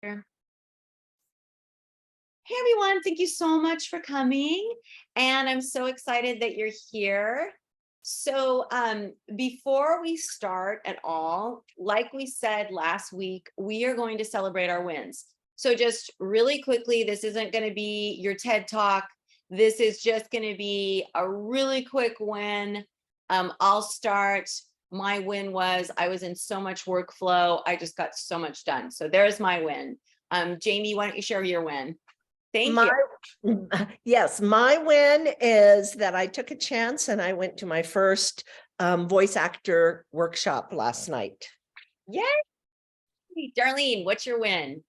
Hey everyone, thank you so much for coming. And I'm so excited that you're here. So before we start at all, like we said last week, we are going to celebrate our wins. So just really quickly, this isn't going to be your TED Talk. This is just going to be a really quick win. I'll start. My win was I was in so much workflow. I just got so much done. So there's my win. Jamie, why don't you share your win? Thank you. Yes, my win is that I took a chance and I went to my first voice actor workshop last night. Yay! Darlene, what's your win?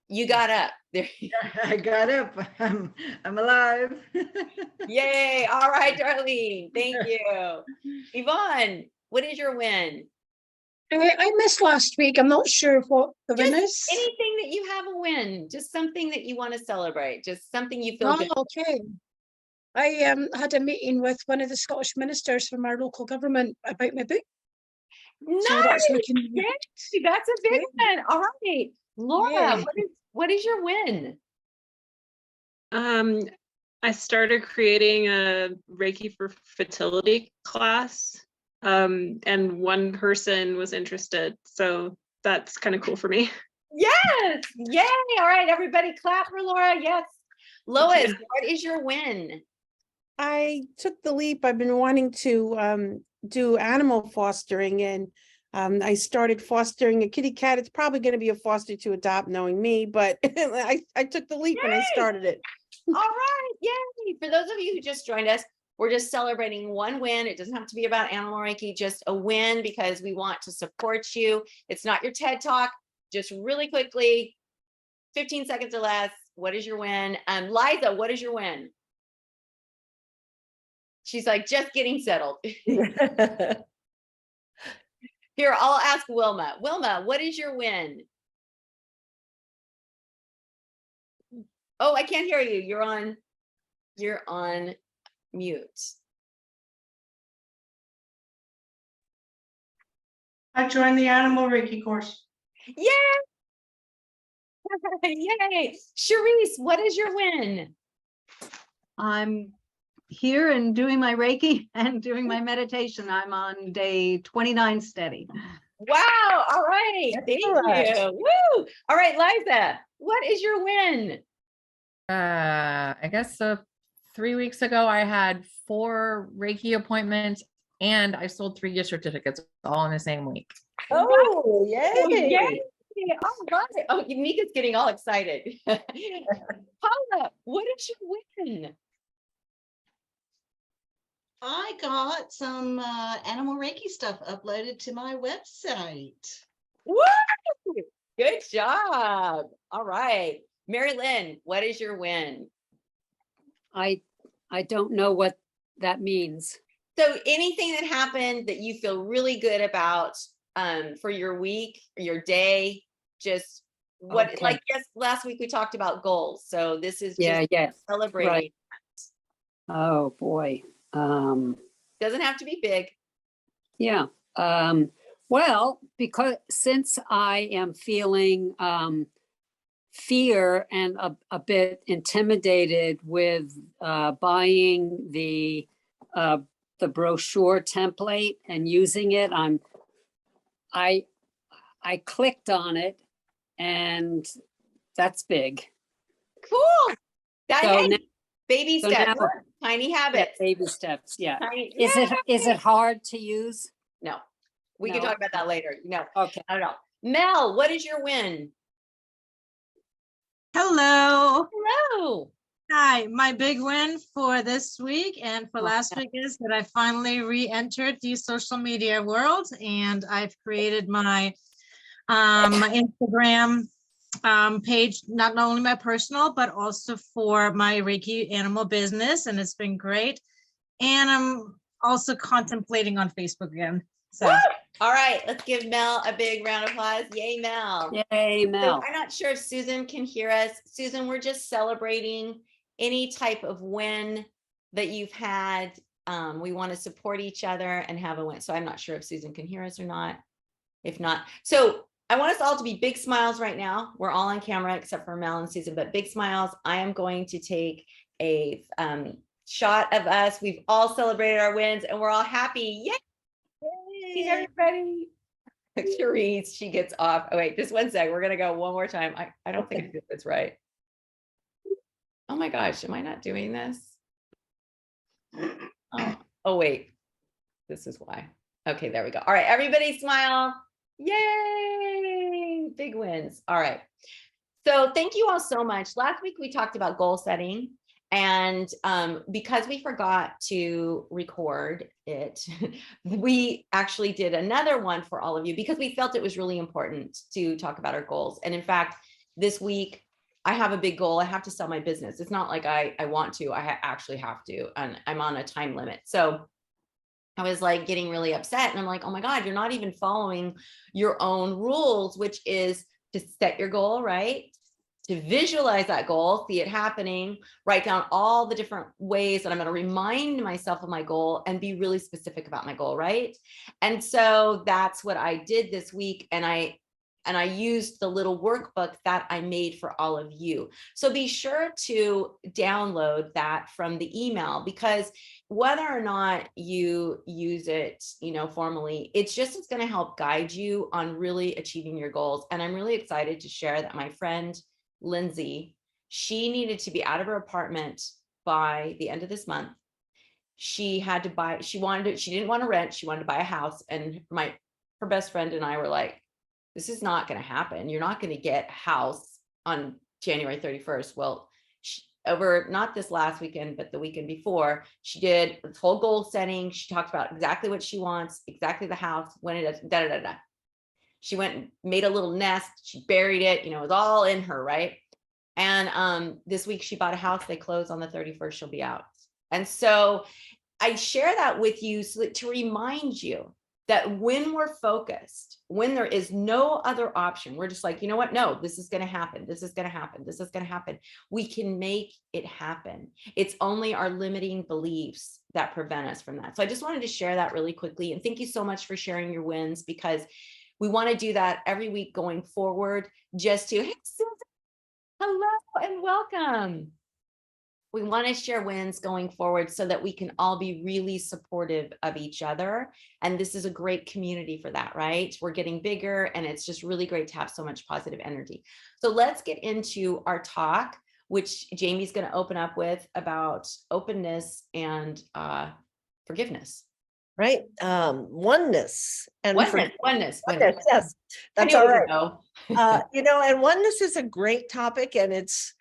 You got up. There. I got up. I'm alive. Yay! All right, Darlene. Thank you. Yvonne, what is your win? I missed last week. I'm not sure what the win is. Anything that you have a win, just something that you want to celebrate, just something you feel good. Okay. I had a meeting with one of the Scottish ministers from our local government about my book. Nice. So that's looking Yay, that's a big one. All right, Laura, what is your win? I started creating a Reiki for fertility class. And one person was interested, so that's kind of cool for me. Yes, yay! All right, everybody clap for Laura. Yes. Lois, what is your win? I took the leap. I've been wanting to do animal fostering, and I started fostering a kitty cat. It's probably going to be a foster to adopt, knowing me, but I took the leap. Yay! And I started it. All right, yay! For those of you who just joined us, we're just celebrating one win. It doesn't have to be about animal Reiki, just a win because we want to support you. It's not your TED Talk. Just really quickly, 15 seconds or less. What is your win? Liza, what is your win? She's like, just getting settled. Here, I'll ask Wilma. Wilma, what is your win? Oh, I can't hear you. You're on mute. I joined the animal Reiki course. Yay! Yay! Charisse, what is your win? I'm here and doing my Reiki and doing my meditation. I'm on day 29 steady. Wow! All right, thank you. Woo! All right, Liza, what is your win? I guess 3 weeks ago, I had 4 Reiki appointments and I sold 3 gift certificates all in the same week. Oh, yay. Oh, yay. All right. Oh, Mika's getting all excited. Paula, what is your win? I got some animal Reiki stuff uploaded to my website. Woo! Good job. All right. Mary Lynn, what is your win? I don't know what that means. So anything that happened that you feel really good about for your week, or your day, just what, okay. Like, yes, last week we talked about goals. So this is just celebrating. Right. Oh boy. Doesn't have to be big. Yeah. Well, because since I am feeling fear and a bit intimidated with buying the brochure template and using it, I clicked on it, and that's big. Cool. Baby steps, tiny habits. Yeah, baby steps. Yeah. Is it hard to use? No. We can talk about that later. No. Okay. I don't know. Mel, what is your win? Hello. Hello. Hi. My big win for this week and for last week is that I finally re-entered the social media world, and I've created my my Instagram page, not only my personal, but also for my Reiki animal business, and it's been great. And I'm also contemplating on Facebook again. So. All right, let's give Mel a big round of applause. Yay, Mel. Yay, Mel. So I'm not sure if Susan can hear us. Susan, we're just celebrating any type of win that you've had. We want to support each other and have a win. So I'm not sure if Susan can hear us or not. If not, so I want us all to be big smiles right now. We're all on camera except for Mel and Susan, but big smiles. I am going to take a shot of us. We've all celebrated our wins and we're all happy. Yay, everybody. Therese, she gets off. Oh, wait, just one sec. We're going to go one more time. I don't think it's right. Oh my gosh, am I not doing this? Oh, wait, this is why. Okay, there we go. All right, everybody smile. Yay, big wins. All right. So thank you all so much. Last week we talked about goal setting, and because we forgot to record it, we actually did another one for all of you because we felt it was really important to talk about our goals. And in fact, this week I have a big goal. I have to sell my business. It's not like I want to, I actually have to, and I'm on a time limit. So I was like getting really upset and I'm like, oh my God, you're not even following your own rules, which is to set your goal, right? To visualize that goal, see it happening, write down all the different ways that I'm going to remind myself of my goal and be really specific about my goal, right? And so that's what I did this week. And I used the little workbook that I made for all of you. So be sure to download that from the email, because whether or not you use it, formally, it's going to help guide you on really achieving your goals. And I'm really excited to share that my friend, Lindsay, she needed to be out of her apartment by the end of this month. She had to buy, she didn't want to rent, she wanted to buy a house. And her best friend and I were like, this is not going to happen. You're not going to get a house on January 31st. Well, over not this last weekend, but the weekend before, she did the full goal setting. She talked about exactly what she wants, exactly the house, when it is, da, da, da, da. She went and made a little nest. She buried it, it was all in her, right? And this week she bought a house. They close on the 31st. She'll be out. And so I share that with you to remind you that when we're focused, when there is no other option, we're just like, you know what? No, this is going to happen. This is going to happen. This is going to happen. We can make it happen. It's only our limiting beliefs that prevent us from that. So I just wanted to share that really quickly. And thank you so much for sharing your wins, because we want to do that every week going forward, just to, hey, Susan, hello and welcome. We want to share wins going forward so that we can all be really supportive of each other. And this is a great community for that, right? We're getting bigger and it's just really great to have so much positive energy. So let's get into our talk, which Jamie's going to open up with, about openness and forgiveness. Right. Oneness and oneness. Yes, that's all right. Know. And oneness is a great topic, and it's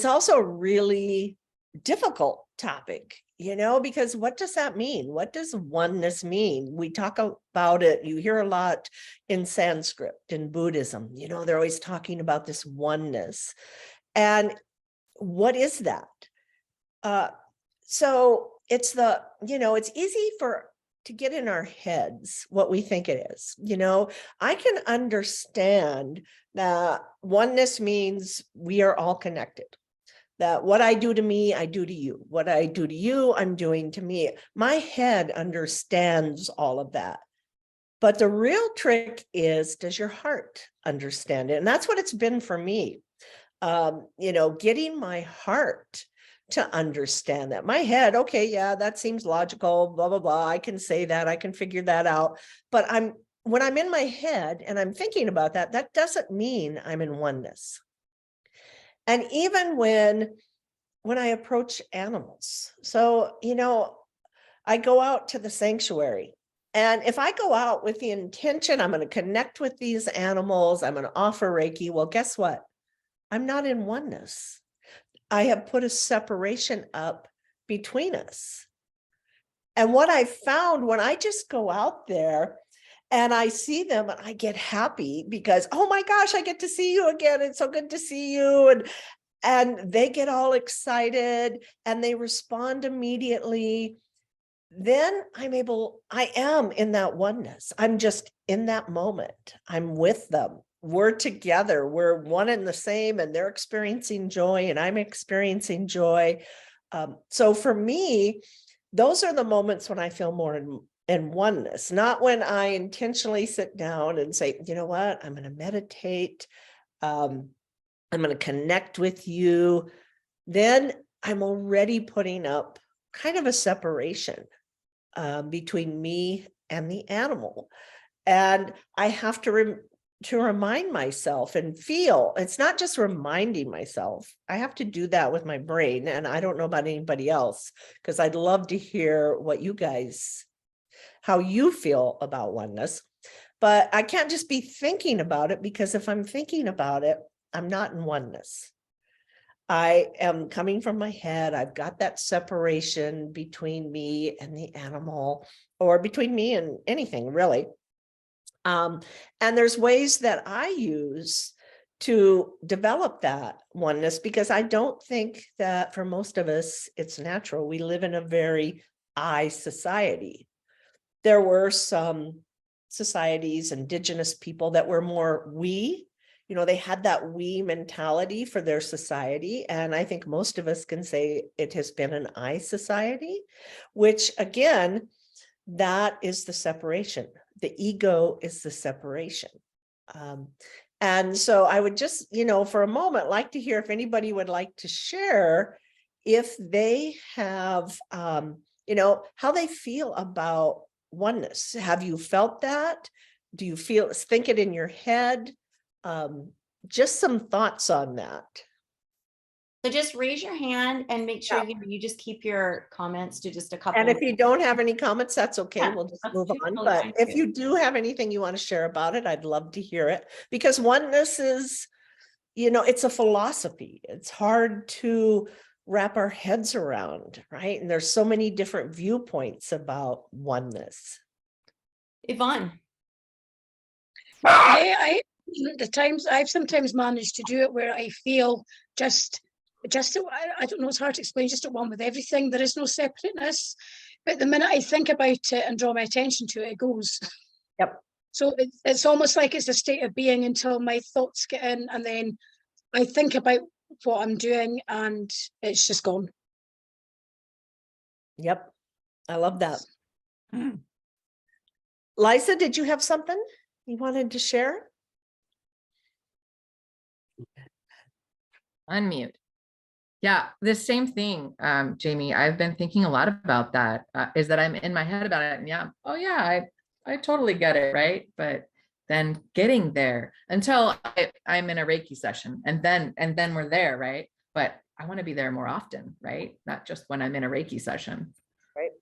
also a really difficult topic, because what does that mean? What does oneness mean? We talk about it. You hear a lot in Sanskrit, in Buddhism, they're always talking about this oneness. And what is that? So it's it's easy to get in our heads what we think it is. I can understand that oneness means we are all connected. That what I do to me, I do to you. What I do to you, I'm doing to me. My head understands all of that. But the real trick is, does your heart understand it? And that's what it's been for me. Getting my heart to understand that. My head, okay, yeah, that seems logical, blah, blah, blah. I can say that, I can figure that out. But when I'm in my head and I'm thinking about that, that doesn't mean I'm in oneness. And even when I approach animals, so, I go out to the sanctuary, and if I go out with the intention, I'm going to connect with these animals, I'm going to offer Reiki, well, guess what? I'm not in oneness. I have put a separation up between us. And what I found when I just go out there and I see them and I get happy because, oh my gosh, I get to see you again. It's so good to see you. And they get all excited and they respond immediately. Then I am in that oneness. I'm just in that moment. I'm with them. We're together. We're one and the same, and they're experiencing joy and I'm experiencing joy. So for me, those are the moments when I feel more and oneness, not when I intentionally sit down and say, you know what, I'm going to meditate. I'm going to connect with you. Then I'm already putting up kind of a separation between me and the animal. And I have to remind myself and feel, it's not just reminding myself. I have to do that with my brain. And I don't know about anybody else, because I'd love to hear what you guys, how you feel about oneness. But I can't just be thinking about it, because if I'm thinking about it, I'm not in oneness. I am coming from my head. I've got that separation between me and the animal, or between me and anything really. And there's ways that I use to develop that oneness, because I don't think that for most of us, it's natural. We live in a very I society. There were some societies, indigenous people, that were more we, they had that we mentality for their society. And I think most of us can say it has been an I society, which again, that is the separation. The ego is the separation. And so I would just, for a moment, like to hear if anybody would like to share if they have, how they feel about oneness. Have you felt that? Do you think it in your head? Just some thoughts on that. So just raise your hand and make sure you just keep your comments to just a couple. And if you don't have any comments, that's okay. Yeah, We'll just that's move on. totally But fine if too. you do have anything you want to share about it, I'd love to hear it, because oneness is, it's a philosophy. It's hard to wrap our heads around, right? And there's so many different viewpoints about oneness. Yvonne. Yeah, I've sometimes managed to do it where I feel just I don't know, it's hard to explain, just at one with everything. There is no separateness, but the minute I think about it and draw my attention to it, it goes. Yep. So it's almost like it's a state of being until my thoughts get in, and then I think about what I'm doing and it's just gone. Yep. I love that. Liza, did you have something you wanted to share? Unmute. Yeah, the same thing, Jamie. I've been thinking a lot about that, is that I'm in my head about it. And yeah, oh yeah, I totally get it, right? But then getting there until I'm in a Reiki session, and then we're there, right? But I want to be there more often, right? Not just when I'm in a Reiki session. Right.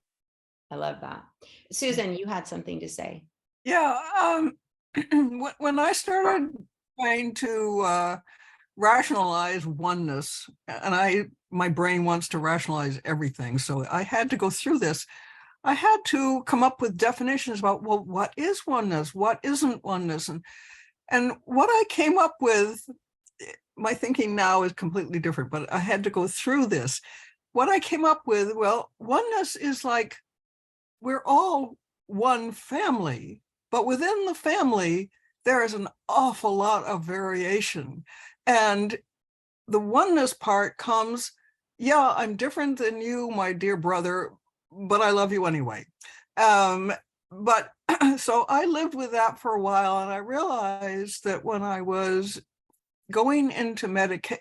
I love that. Susan, you had something to say. Yeah. When I started trying to rationalize oneness, and my brain wants to rationalize everything, so I had to go through this. I had to come up with definitions about, well, what is oneness? What isn't oneness? And what I came up with, my thinking now is completely different, but I had to go through this. What I came up with, well, oneness is like, we're all one family, but within the family, there is an awful lot of variation. And the oneness part comes, yeah, I'm different than you, my dear brother, but I love you anyway. But so I lived with that for a while, and I realized that when I was going into meditation,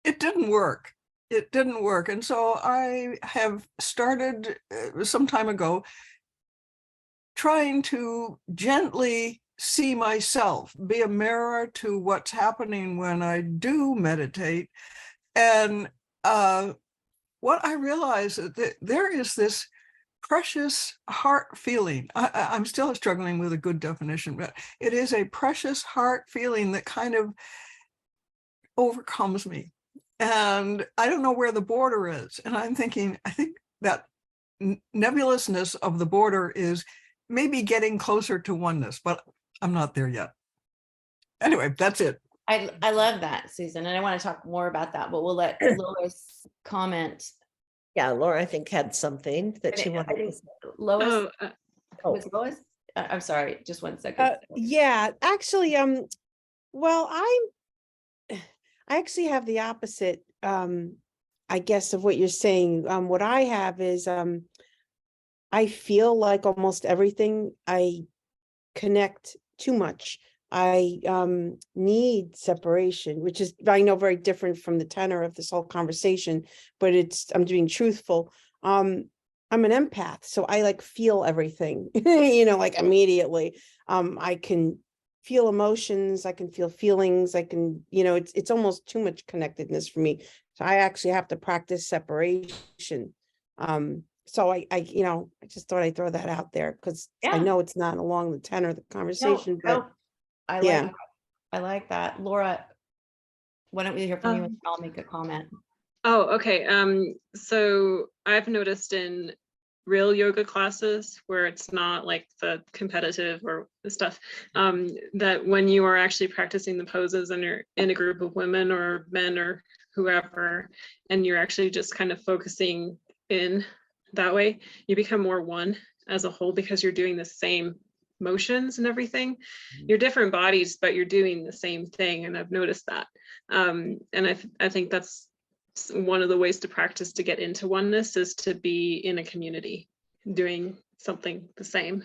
it didn't work. It didn't work. And so I have started some time ago trying to gently see myself, be a mirror to what's happening when I do meditate. And what I realize is that there is this precious heart feeling. I'm still struggling with a good definition, but it is a precious heart feeling that kind of overcomes me. And I don't know where the border is. And I'm thinking, I think that nebulousness of the border is maybe getting closer to oneness, but I'm not there yet. Anyway, that's it. I love that, Susan, and I want to talk more about that, but we'll let Lois comment. Yeah, Laura, I think, had something that she wanted to say. Lois, was Lois? I'm sorry, just 1 second. Yeah, actually, well, I actually have the opposite I guess, of what you're saying. What I have is, I feel like almost everything I connect too much. I need separation, which is, I know, very different from the tenor of this whole conversation, but I'm being truthful. I'm an empath, so I like feel everything, like immediately. I can feel emotions, I can feel feelings, I can, it's almost too much connectedness for me. So I actually have to practice separation. So I just thought I'd throw that out there because I Yeah. know it's not along the tenor of the No, conversation, but no, I yeah. like, I like that. Laura, why don't we hear from you and I'll make a comment. Oh, okay. So I've noticed in real yoga classes where it's not like the competitive or the stuff, that when you are actually practicing the poses and you're in a group of women or men or whoever, and you're actually just kind of focusing in that way, you become more one as a whole because you're doing the same motions and everything. You're different bodies, but you're doing the same thing. And I've noticed that. And I think that's one of the ways to practice to get into oneness is to be in a community doing something the same.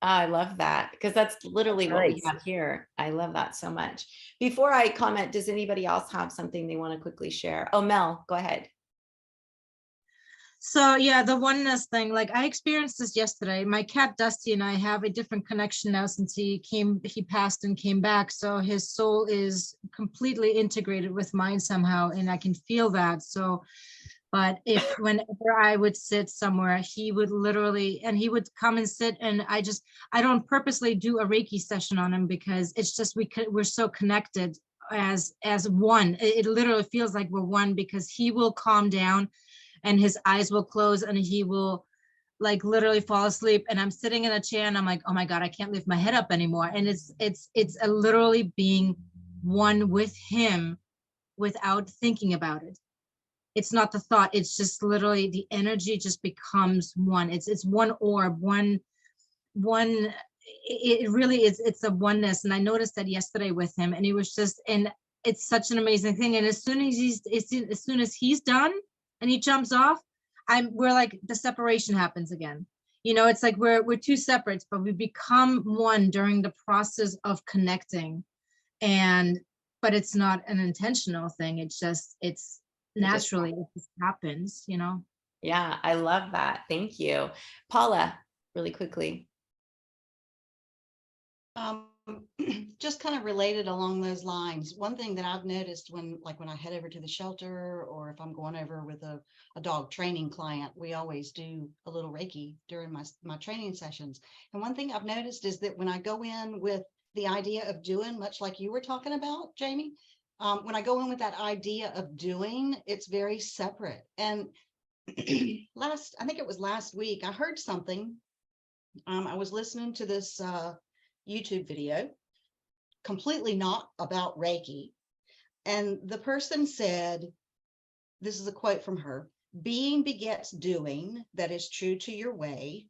I love that because that's literally what we Nice. have here. I love that so much. Before I comment, does anybody else have something they want to quickly share? Oh, Mel, go ahead. So yeah, the oneness thing, like I experienced this yesterday. My cat Dusty and I have a different connection now since he passed and came back. So his soul is completely integrated with mine somehow, and I can feel that. So, but whenever I would sit somewhere, he would literally, and he would come and sit, and I don't purposely do a Reiki session on him because it's just we're so connected as one. It literally feels like we're one because he will calm down and his eyes will close and he will like literally fall asleep. And I'm sitting in a chair and I'm like, oh my God, I can't lift my head up anymore. And it's a literally being one with him without thinking about it. It's not the thought, it's just literally the energy just becomes one. It's one orb, one, it really is, it's a oneness. And I noticed that yesterday with him, and it was just, and it's such an amazing thing. And as soon as he's done, and he jumps off, we're like, the separation happens again. It's like we're two separates, but we become one during the process of connecting. But it's not an intentional thing. It's naturally, it just happens, Yeah, I love that. Thank you. Paula, really quickly. Just kind of related along those lines. One thing that I've noticed when I head over to the shelter, or if I'm going over with a dog training client, we always do a little Reiki during my training sessions. And one thing I've noticed is that when I go in with the idea of doing, much like you were talking about, Jamie, when I go in with that idea of doing, it's very separate. And I think it was last week, I heard something. I was listening to this YouTube video, completely not about Reiki. And the person said, this is a quote from her: being begets doing that is true to your way.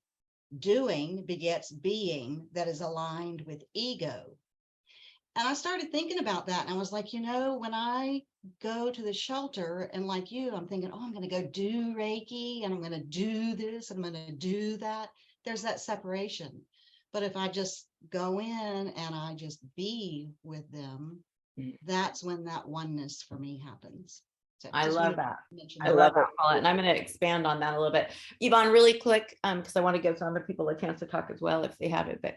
Doing begets being that is aligned with ego. And I started thinking about that. And I was like, when I go to the shelter and like you, I'm thinking, oh, I'm going to go do Reiki and I'm going to do this, and I'm going to do that. There's that separation. But if I just go in and I just be with them, that's when that oneness for me happens. So I love that. I love love that, it. Paula. And I'm going to expand on that a little bit. Yvonne, really quick, because I want to give some other people a chance to talk as well if they have it. But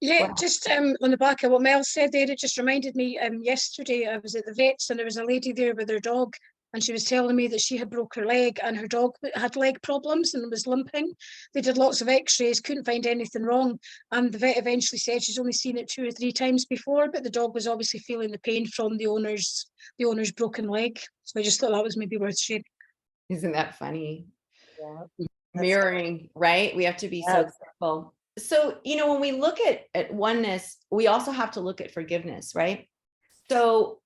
Yeah, wow. just on the back of what Mel said there, it just reminded me, yesterday I was at the vet's and there was a lady there with her dog, and she was telling me that she had broke her leg and her dog had leg problems and was limping. They did lots of x-rays, couldn't find anything wrong, and the vet eventually said she's only seen it 2 or 3 times before, but the dog was obviously feeling the pain from the owner's broken leg. So I just thought that was maybe worth sharing. Isn't that funny? Yeah. Mirroring, right? We have to be so careful. So, when we look at oneness, we also have to look at forgiveness, right? So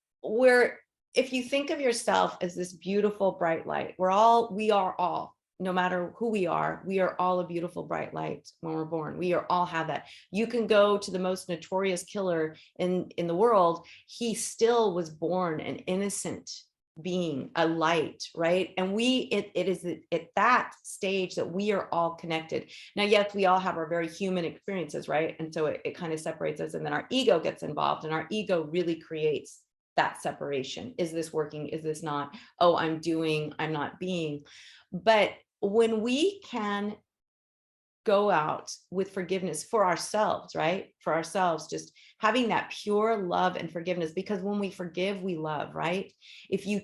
if you think of yourself as this beautiful bright light, we are all, no matter who we are all a beautiful bright light when we're born. We all have that. You can go to the most notorious killer in the world. He still was born an innocent being, a light, right? And it is at that stage that we are all connected. Now, yes, we all have our very human experiences, right? And so it kind of separates us, and then our ego gets involved, and our ego really creates that separation. Is this working? Is this not? Oh, I'm doing, I'm not being. But when we can go out with forgiveness for ourselves, right? For ourselves, just having that pure love and forgiveness, because when we forgive, we love, right? If you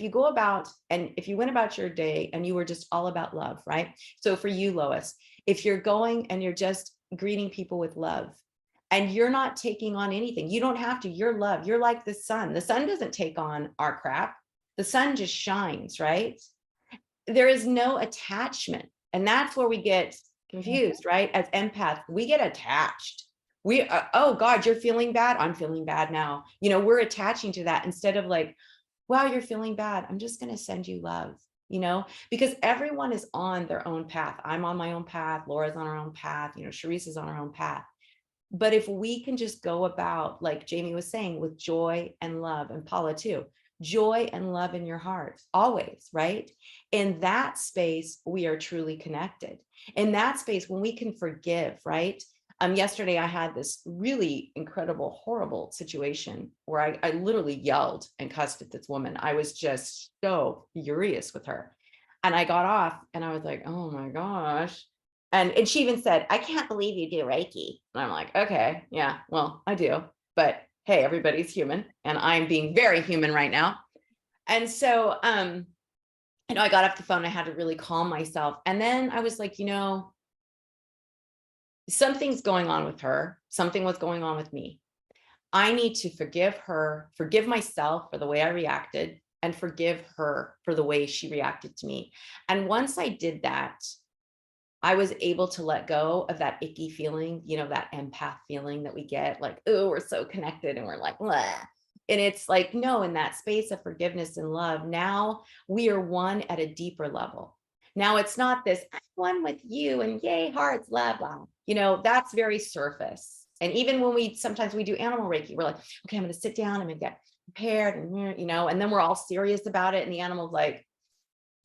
go about, and if you went about your day and you were just all about love, right? So for you, Lois, if you're going and you're just greeting people with love, and you're not taking on anything, you don't have to, you're love. You're like the sun. The sun doesn't take on our crap. The sun just shines, right? There is no attachment. And that's where we get confused, right? As empaths, we get attached. Oh God, you're feeling bad. I'm feeling bad now. We're attaching to that instead of like, wow, you're feeling bad. I'm just going to send you love, because everyone is on their own path. I'm on my own path. Laura's on her own path. Sharice is on her own path. But if we can just go about, like Jamie was saying, with joy and love, and Paula too, joy and love in your heart, always, right? In that space, we are truly connected. In that space, when we can forgive, right? Yesterday, I had this really incredible, horrible situation where I literally yelled and cussed at this woman. I was just so furious with her. And I got off and I was like, oh my gosh. And she even said, I can't believe you do Reiki. And I'm like, okay, yeah, well, I do. But hey, everybody's human. And I'm being very human right now. And so, I got off the phone. I had to really calm myself. And then I was like, something's going on with her. Something was going on with me. I need to forgive her, forgive myself for the way I reacted, and forgive her for the way she reacted to me. And once I did that, I was able to let go of that icky feeling, that empath feeling that we get, like, oh, we're so connected and we're like, blah. And it's like, no, in that space of forgiveness and love, now we are one at a deeper level. Now it's not this, I'm one with you and yay, hearts, blah, blah. That's very surface. And even when sometimes we do animal Reiki, we're like, okay, I'm going to sit down, I'm going to get prepared, and then we're all serious about it. And the animal's like,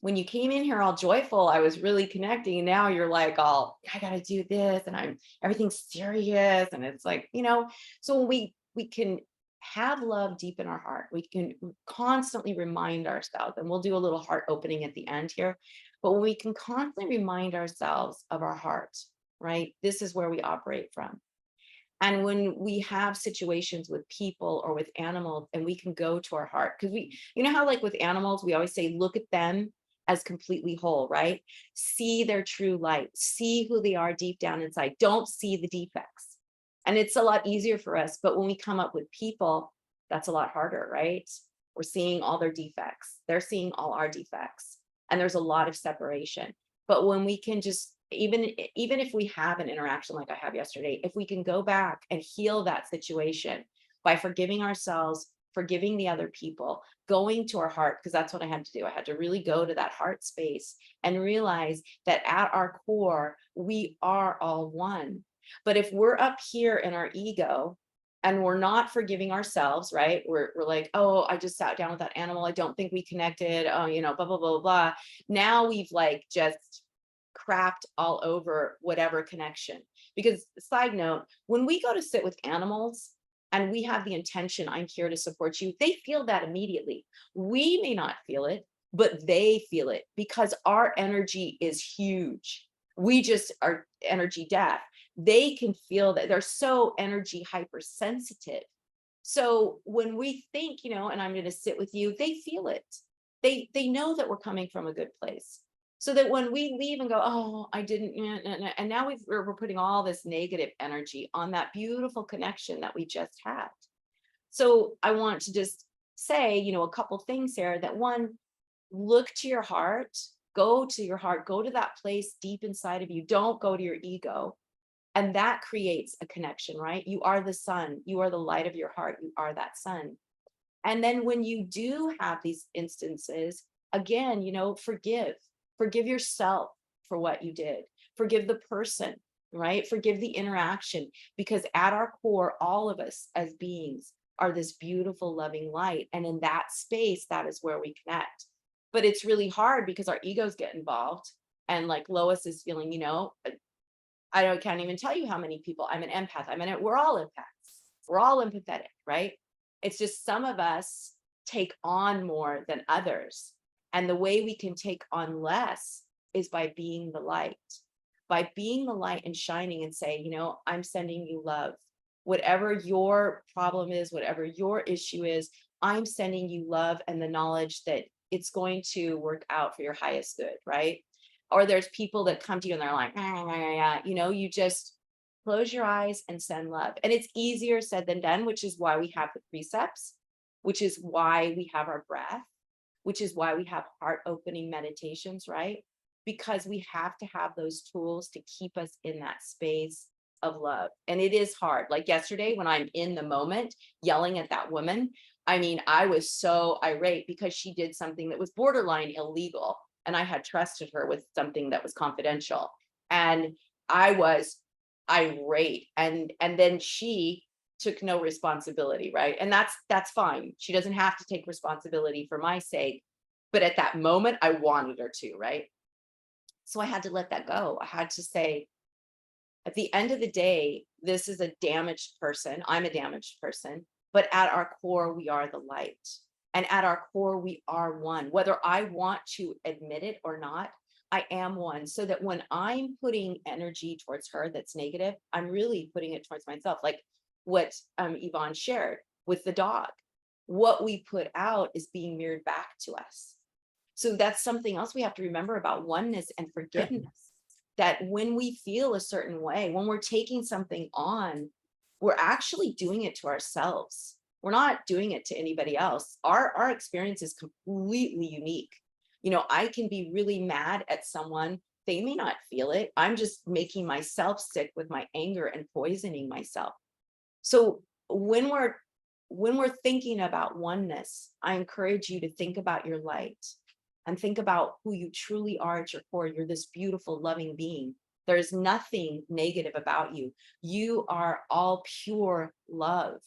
when you came in here all joyful, I was really connecting. And now you're like, I got to do this, and everything's serious. And it's like, so we can have love deep in our heart. We can constantly remind ourselves, and we'll do a little heart opening at the end here. But when we can constantly remind ourselves of our heart, right? This is where we operate from. And when we have situations with people or with animals, and we can go to our heart, because how like with animals, we always say, look at them as completely whole, right? See their true light, see who they are deep down inside. Don't see the defects. And it's a lot easier for us. But when we come up with people, that's a lot harder, right? We're seeing all their defects. They're seeing all our defects. And there's a lot of separation. But when we can just, even if we have an interaction like I have yesterday, if we can go back and heal that situation by forgiving ourselves, forgiving the other people, going to our heart, because that's what I had to do. I had to really go to that heart space and realize that at our core, we are all one. But if we're up here in our ego and we're not forgiving ourselves, right? We're like, oh, I just sat down with that animal. I don't think we connected. Oh, blah, blah, blah, blah. Now we've like just crapped all over whatever connection. Because side note, when we go to sit with animals, and we have the intention, I'm here to support you, they feel that immediately. We may not feel it, but they feel it, because our energy is huge. We just are energy deaf. They can feel that. They're so energy hypersensitive. So when we think, and I'm going to sit with you, they feel it. They know that we're coming from a good place. So that when we leave and go, oh, I didn't, and now we're putting all this negative energy on that beautiful connection that we just had. So I want to just say, a couple things here. That one, look to your heart, go to your heart, go to that place deep inside of you. Don't go to your ego. And that creates a connection, right? You are the sun. You are the light of your heart. You are that sun. And then when you do have these instances, again, forgive yourself for what you did. Forgive the person, right? Forgive the interaction, because at our core, all of us as beings, are this beautiful, loving light. And in that space, that is where we connect. But it's really hard because our egos get involved. And like Lois is feeling, can't even tell you how many people. I'm an empath. We're all empaths. We're all empathetic, right? It's just some of us take on more than others. And the way we can take on less is by being the light. By being the light and shining and say, I'm sending you love. Whatever your problem is, whatever your issue is, I'm sending you love and the knowledge that it's going to work out for your highest good, right? Or there's people that come to you and they're like, you just close your eyes and send love. And it's easier said than done, which is why we have the precepts, which is why we have our breath, which is why we have heart opening meditations, right? Because we have to have those tools to keep us in that space of love. And it is hard. Like yesterday, when I'm in the moment yelling at that woman, I was so irate because she did something that was borderline illegal. And I had trusted her with something that was confidential. And I was irate. And then she took no responsibility, right? And that's fine. She doesn't have to take responsibility for my sake. But at that moment, I wanted her to, right? So I had to let that go. I had to say, at the end of the day, this is a damaged person. I'm a damaged person, but at our core, we are the light. And at our core, we are one. Whether I want to admit it or not, I am one. So that when I'm putting energy towards her that's negative, I'm really putting it towards myself. Like what Yvonne shared with the dog. What we put out is being mirrored back to us. So that's something else we have to remember about oneness and forgiveness. That when we feel a certain way, when we're taking something on, we're actually doing it to ourselves. We're not doing it to anybody else. Our experience is completely unique. I can be really mad at someone. They may not feel it. I'm just making myself sick with my anger and poisoning myself. So when we're thinking about oneness, I encourage you to think about your light and think about who you truly are at your core. You're this beautiful, loving being. There's nothing negative about you. You are all pure love.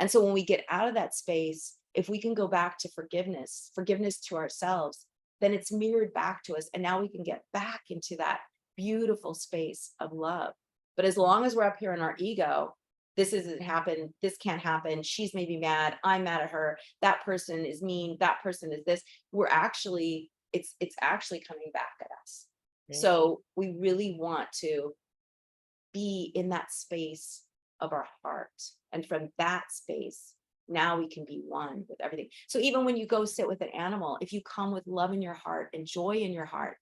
And so when we get out of that space, if we can go back to forgiveness to ourselves, then it's mirrored back to us. And now we can get back into that beautiful space of love. But as long as we're up here in our ego, this isn't happen, this can't happen, she's maybe mad, I'm mad at her, that person is mean, that person is this, it's actually coming back at us. So we really want to be in that space of our heart. And from that space, now we can be one with everything. So even when you go sit with an animal, if you come with love in your heart and joy in your heart,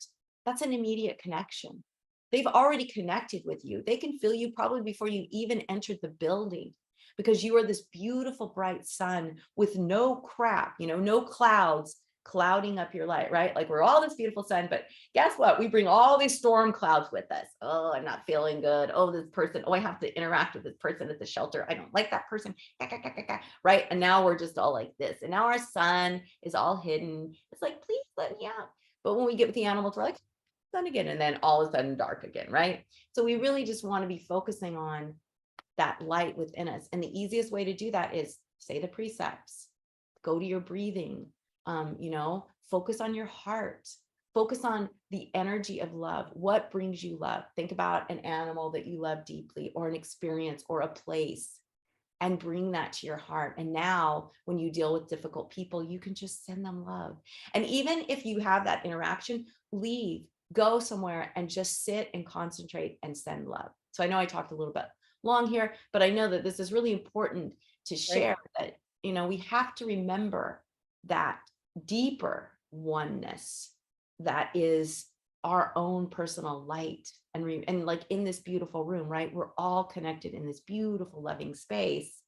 that's an immediate connection. They've already connected with you. They can feel you probably before you even entered the building, because you are this beautiful, bright sun with no crap, no clouds clouding up your light, right? Like we're all this beautiful sun, but guess what? We bring all these storm clouds with us. Oh, I'm not feeling good. Oh, this person. Oh, I have to interact with this person at the shelter. I don't like that person. Right? And now we're just all like this. And now our sun is all hidden. It's like, please let me out. But when we get with the animals, we're like, sun again, and then all of a sudden dark again, right? So we really just want to be focusing on that light within us. And the easiest way to do that is say the precepts, go to your breathing, focus on your heart, focus on the energy of love. What brings you love? Think about an animal that you love deeply, or an experience, or a place, and bring that to your heart. And now when you deal with difficult people, you can just send them love. And even if you have that interaction, leave, go somewhere and just sit and concentrate and send love. So I know I talked a little bit long here, but I know that this is really important to share, that, we have to remember that deeper oneness that is our own personal light. And like in this beautiful room, right? We're all connected in this beautiful, loving space.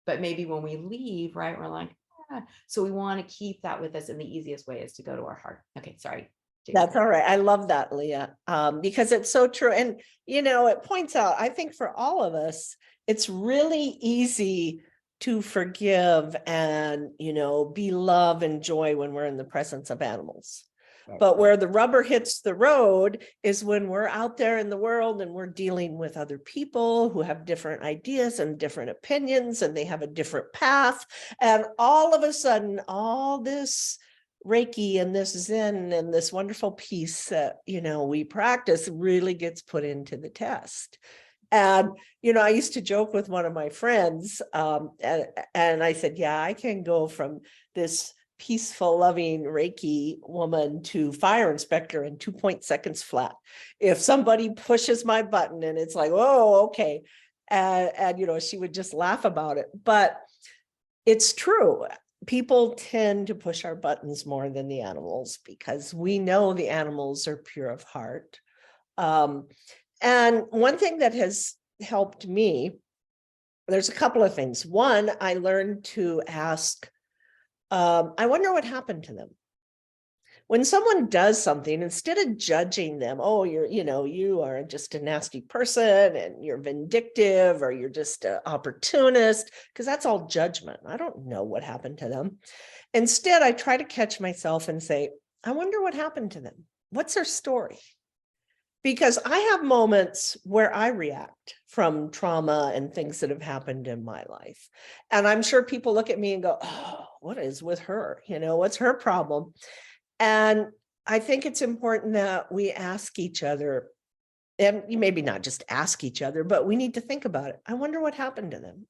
But maybe when we leave, right, we're like, so we want to keep that with us. And the easiest way is to go to our heart. Okay, sorry. That's all right. I love that, Leah, because it's so true. And, it points out, I think for all of us, it's really easy to forgive and, be love and joy when we're in the presence of animals. But where the rubber hits the road is when we're out there in the world and we're dealing with other people who have different ideas and different opinions, and they have a different path. And all of a sudden, all this Reiki and this Zen and this wonderful peace that, we practice really gets put into the test. And, I used to joke with one of my friends, and I said, yeah, I can go from this peaceful, loving Reiki woman to fire inspector in 2 seconds flat. If somebody pushes my button and it's like, oh, okay. And she would just laugh about it. But it's true. People tend to push our buttons more than the animals because we know the animals are pure of heart. And one thing that has helped me, there's a couple of things. One, I learned to ask, I wonder what happened to them. When someone does something, instead of judging them, oh, you are just a nasty person and you're vindictive or you're just an opportunist, because that's all judgment. I don't know what happened to them. Instead, I try to catch myself and say, I wonder what happened to them. What's their story? Because I have moments where I react from trauma and things that have happened in my life. And I'm sure people look at me and go, oh, what is with her? What's her problem? And I think it's important that we ask each other, and maybe not just ask each other, but we need to think about it. I wonder what happened to them,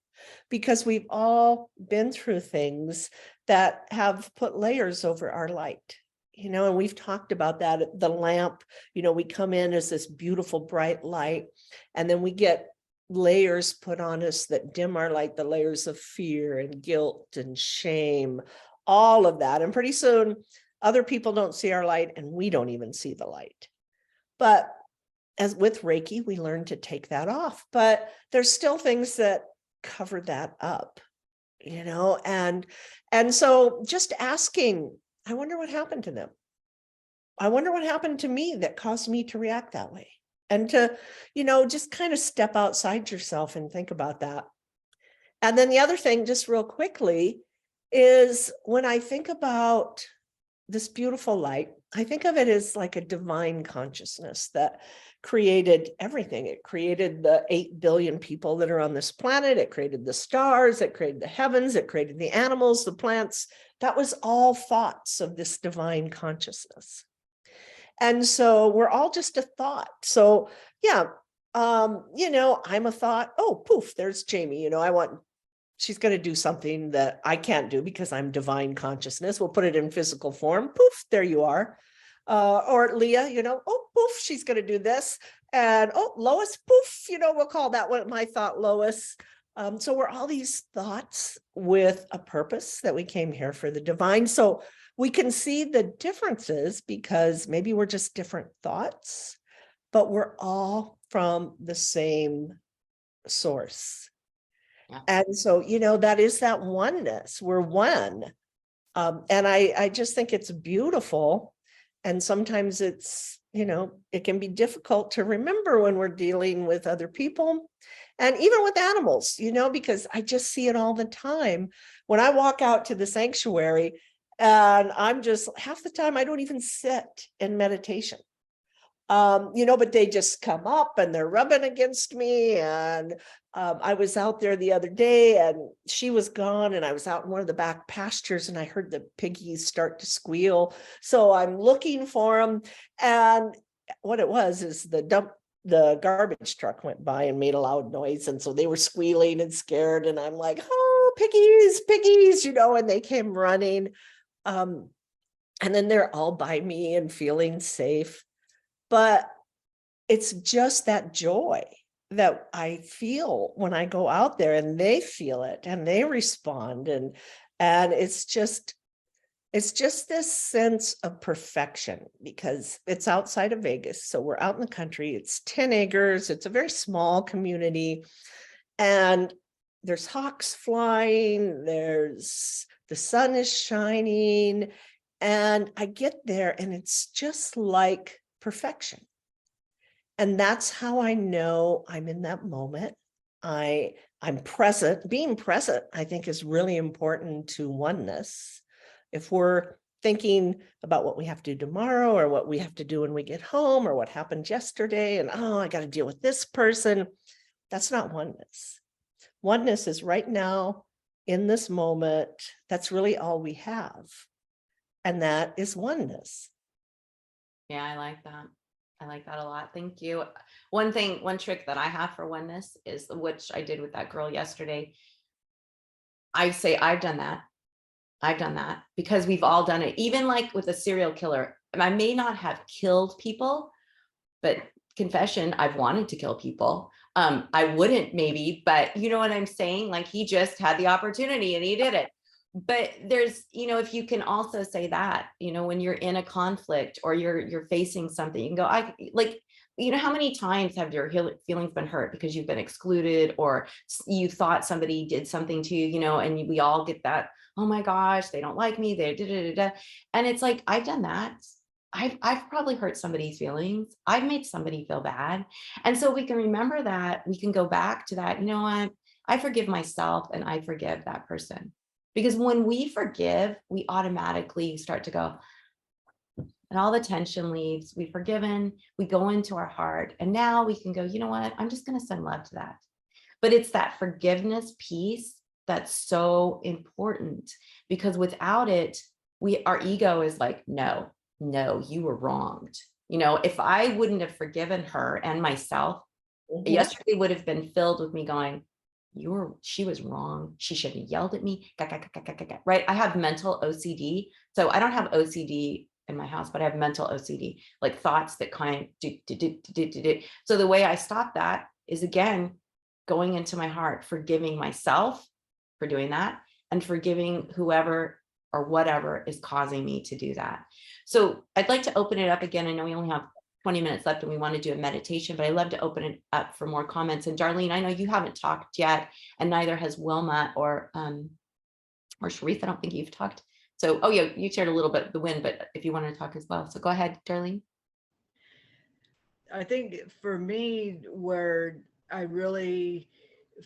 because we've all been through things that have put layers over our light. And we've talked about that. The lamp, we come in as this beautiful, bright light, and then we get layers put on us that dim our light, the layers of fear and guilt and shame, all of that. And pretty soon, other people don't see our light and we don't even see the light. But as with Reiki, we learn to take that off. But there's still things that cover that up, and so just asking, I wonder what happened to them. I wonder what happened to me that caused me to react that way. And to, just kind of step outside yourself and think about that. And then the other thing, just real quickly, is when I think about this beautiful light, I think of it as like a divine consciousness that created everything. It created the 8 billion people that are on this planet. It created the stars. It created the heavens. It created the animals, the plants. That was all thoughts of this divine consciousness. And so we're all just a thought. So yeah, I'm a thought. Oh, poof, there's Jamie. She's going to do something that I can't do because I'm divine consciousness. We'll put it in physical form. Poof, there you are. Or Leah, oh, poof, she's going to do this. And oh, Lois, poof, we'll call that one my thought, Lois. So we're all these thoughts with a purpose that we came here for the divine. So we can see the differences because maybe we're just different thoughts, but we're all from the same source. Yeah. And so, that is that oneness. We're one. And I just think it's beautiful. And sometimes it's, it can be difficult to remember when we're dealing with other people and even with animals, because I just see it all the time. When I walk out to the sanctuary and I'm just half the time, I don't even sit in meditation. But they just come up and they're rubbing against me. And I was out there the other day and she was gone and I was out in one of the back pastures and I heard the piggies start to squeal. So I'm looking for them. And what it was is the garbage truck went by and made a loud noise. And so they were squealing and scared. And I'm like, oh, piggies, and they came running. And then they're all by me and feeling safe. But it's just that joy that I feel when I go out there and they feel it and they respond. And it's just this sense of perfection because it's outside of Vegas. So we're out in the country. It's 10 acres. It's a very small community. And there's hawks flying. The sun is shining. And I get there and it's just like perfection. And that's how I know I'm in that moment. I'm present. Being present, I think, is really important to oneness. If we're thinking about what we have to do tomorrow or what we have to do when we get home or what happened yesterday. And, oh, I got to deal with this person. That's not oneness. Oneness is right now in this moment. That's really all we have. And that is oneness. Yeah, I like that. I like that a lot. Thank you. One trick that I have for oneness is, which I did with that girl yesterday. I say, I've done that. I've done that, because we've all done it. Even like with a serial killer, I may not have killed people, but confession, I've wanted to kill people. I wouldn't maybe, but you know what I'm saying? Like, he just had the opportunity and he did it. But there's, if you can also say that, when you're in a conflict or you're facing something, you can go, how many times have your feelings been hurt because you've been excluded, or you thought somebody did something to you, and we all get that, oh my gosh, they don't like me, they da. And it's like, I've done that. I've probably hurt somebody's feelings. I've made somebody feel bad. And so we can remember that. We can go back to that. I forgive myself and I forgive that person. Because when we forgive, we automatically start to go, and all the tension leaves. We've forgiven, we go into our heart. And now we can go, you know what? I'm just going to send love to that. But it's that forgiveness piece that's so important, because without it, our ego is like, no, you were wronged. If I wouldn't have forgiven her and myself, yesterday would have been filled with me going, she was wrong. She shouldn't have yelled at me. Right? I have mental OCD. So I don't have OCD in my house, but I have mental OCD, like thoughts that kind of do. So the way I stop that is, again, going into my heart, forgiving myself for doing that, and forgiving whoever or whatever is causing me to do that. So I'd like to open it up again. I know we only have 20 minutes left and we want to do a meditation, but I'd love to open it up for more comments. And Darlene, I know you haven't talked yet, and neither has Wilma or Sharif. I don't think you've talked. So, oh yeah, you shared a little bit of the win, but if you want to talk as well. So go ahead, Darlene. I think for me, where I really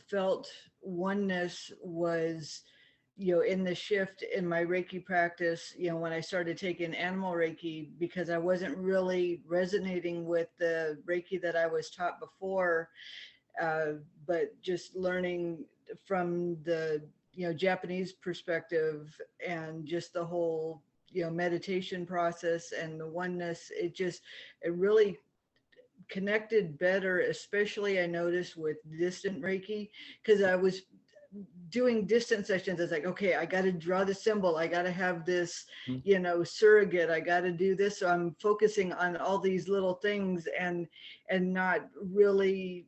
felt oneness was, in the shift in my Reiki practice, when I started taking animal Reiki, because I wasn't really resonating with the Reiki that I was taught before, but just learning from the, Japanese perspective and just the whole, meditation process and the oneness, it really connected better, especially I noticed with distant Reiki, because I was doing distant sessions. It's like, okay, I got to draw the symbol, I got to have this, surrogate, I got to do this. So I'm focusing on all these little things and not really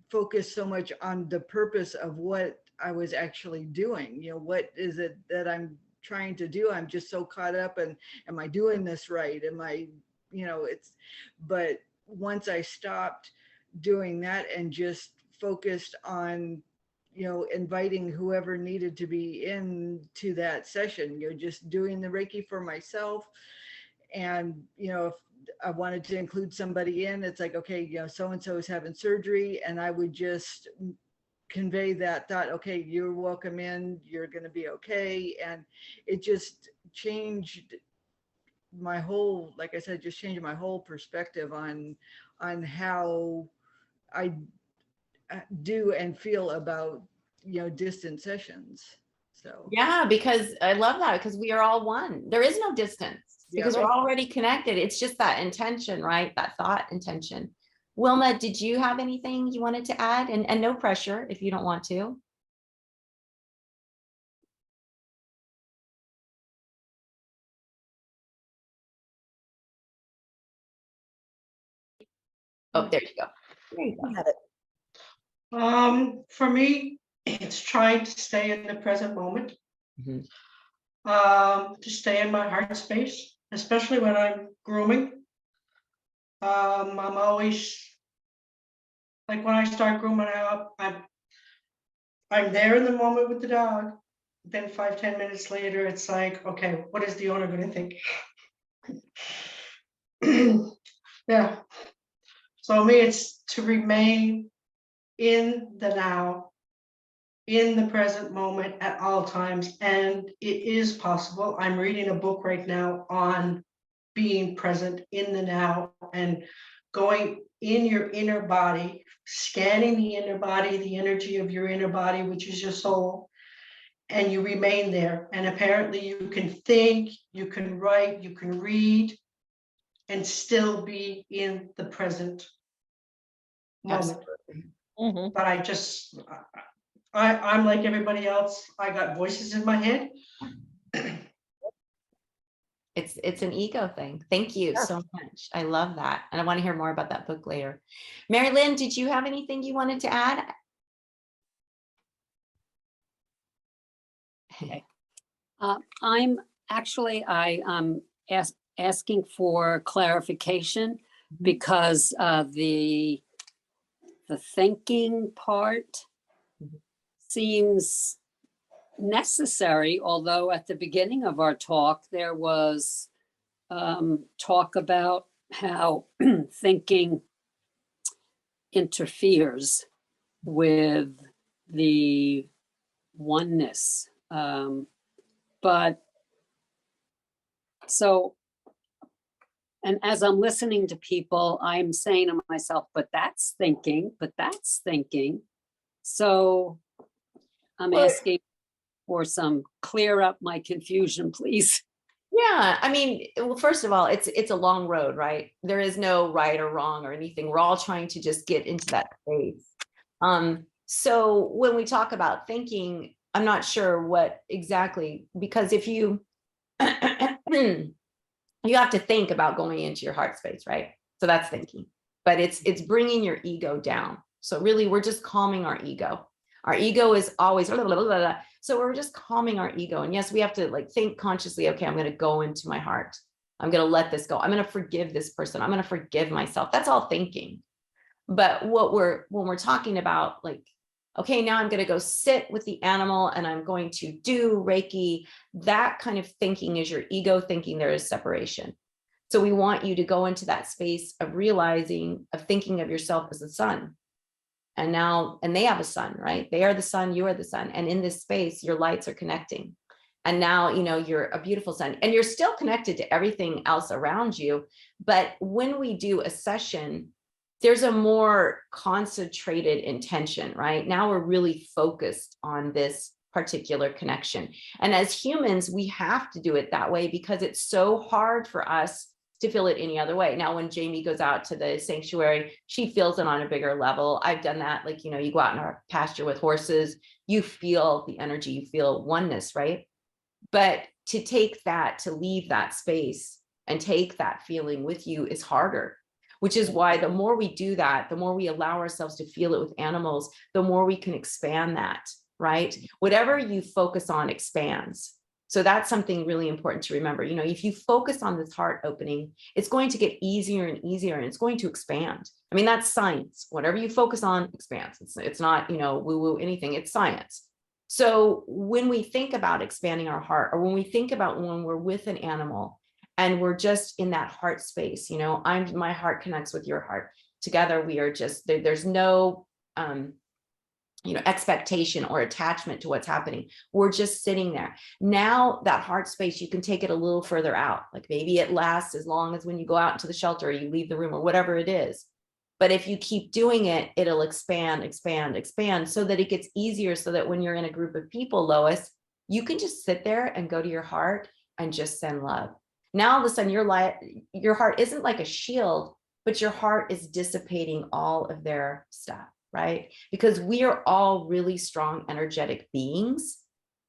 focus so much on the purpose of what I was actually doing. What is it that I'm trying to do? I'm just so caught up and am I doing this right? Am I, but once I stopped doing that and just focused on, inviting whoever needed to be into that session, just doing the Reiki for myself. And, if I wanted to include somebody in, it's like, okay, so-and-so is having surgery, and I would just convey that thought, okay, you're welcome in, you're going to be okay. And it just changed my whole, like I said, just changed my whole perspective on how I do and feel about, distant sessions. So yeah, because I love that, because we are all one. There is no distance, because we're already connected. It's just that intention, right? That thought intention. Wilma, did you have anything you wanted to add? And no pressure if you don't want to. Oh, there you go. There you go. For me, it's trying to stay in the present moment, to stay in my heart space, especially when I'm grooming. I'm always, like, when I start grooming up, I'm there in the moment with the dog. Then 5-10 minutes later, it's like, okay, what is the owner going to think? Yeah. So me, it's to remain in the now in the present moment at all times. And it is possible. I'm reading a book right now on being present in the now and going in your inner body, scanning the inner body, the energy of your inner body, which is your soul, and you remain there. And apparently you can think, you can write, you can read, and still be in the present moment. Mhm. But I'm like everybody else. I got voices in my head. It's an ego thing. Thank you so much. I love that. And I want to hear more about that book later. Mary Lynn, did you have anything you wanted to add? I'm actually, asking for clarification because the thinking part seems necessary, although at the beginning of our talk, there was talk about how thinking interferes with the oneness. But so, and as I'm listening to people, I'm saying to myself, but that's thinking, but that's thinking. So I'm asking for some clear up my confusion, please. Yeah, I mean, well, first of all, it's a long road, right? There is no right or wrong or anything. We're all trying to just get into that space. So when we talk about thinking, I'm not sure what exactly, because if you you have to think about going into your heart space, right? So that's thinking, but it's bringing your ego down. So really, we're just calming our ego. Our ego is always blah, blah, blah, blah. So we're just calming our ego. And yes, we have to like think consciously, okay, I'm going to go into my heart. I'm going to let this go. I'm going to forgive this person. I'm going to forgive myself. That's all thinking. But when we're talking about like, okay, now I'm going to go sit with the animal and I'm going to do Reiki, that kind of thinking is your ego thinking there is separation. So we want you to go into that space of realizing, of thinking of yourself as the sun. And now, and they have a sun, right? They are the sun, you are the sun. And in this space, your lights are connecting. And now, you know, you're a beautiful sun and you're still connected to everything else around you. But when we do a session, there's a more concentrated intention, right? Now we're really focused on this particular connection. And as humans, we have to do it that way because it's so hard for us to feel it any other way. Now, when Jamie goes out to the sanctuary, she feels it on a bigger level. I've done that. Like, you know, you go out in our pasture with horses, you feel the energy, you feel oneness, right? But to take that, to leave that space and take that feeling with you is harder, which is why the more we do that, the more we allow ourselves to feel it with animals, the more we can expand that, right? Whatever you focus on expands. So that's something really important to remember. You know, if you focus on this heart opening, it's going to get easier and easier and it's going to expand. I mean, that's science. Whatever you focus on expands. It's not, you know, woo-woo anything, it's science. So when we think about expanding our heart, or when we think about when we're with an animal and we're just in that heart space, you know, my heart connects with your heart. Together, we are just, there's no, you know, expectation or attachment to what's happening. We're just sitting there. Now that heart space, you can take it a little further out. Like maybe it lasts as long as when you go out into the shelter or you leave the room or whatever it is. But if you keep doing it, it'll expand, expand, expand so that it gets easier so that when you're in a group of people, Lois, you can just sit there and go to your heart and just send love. Now, all of a sudden, your heart isn't like a shield, but your heart is dissipating all of their stuff, right? Because we are all really strong, energetic beings,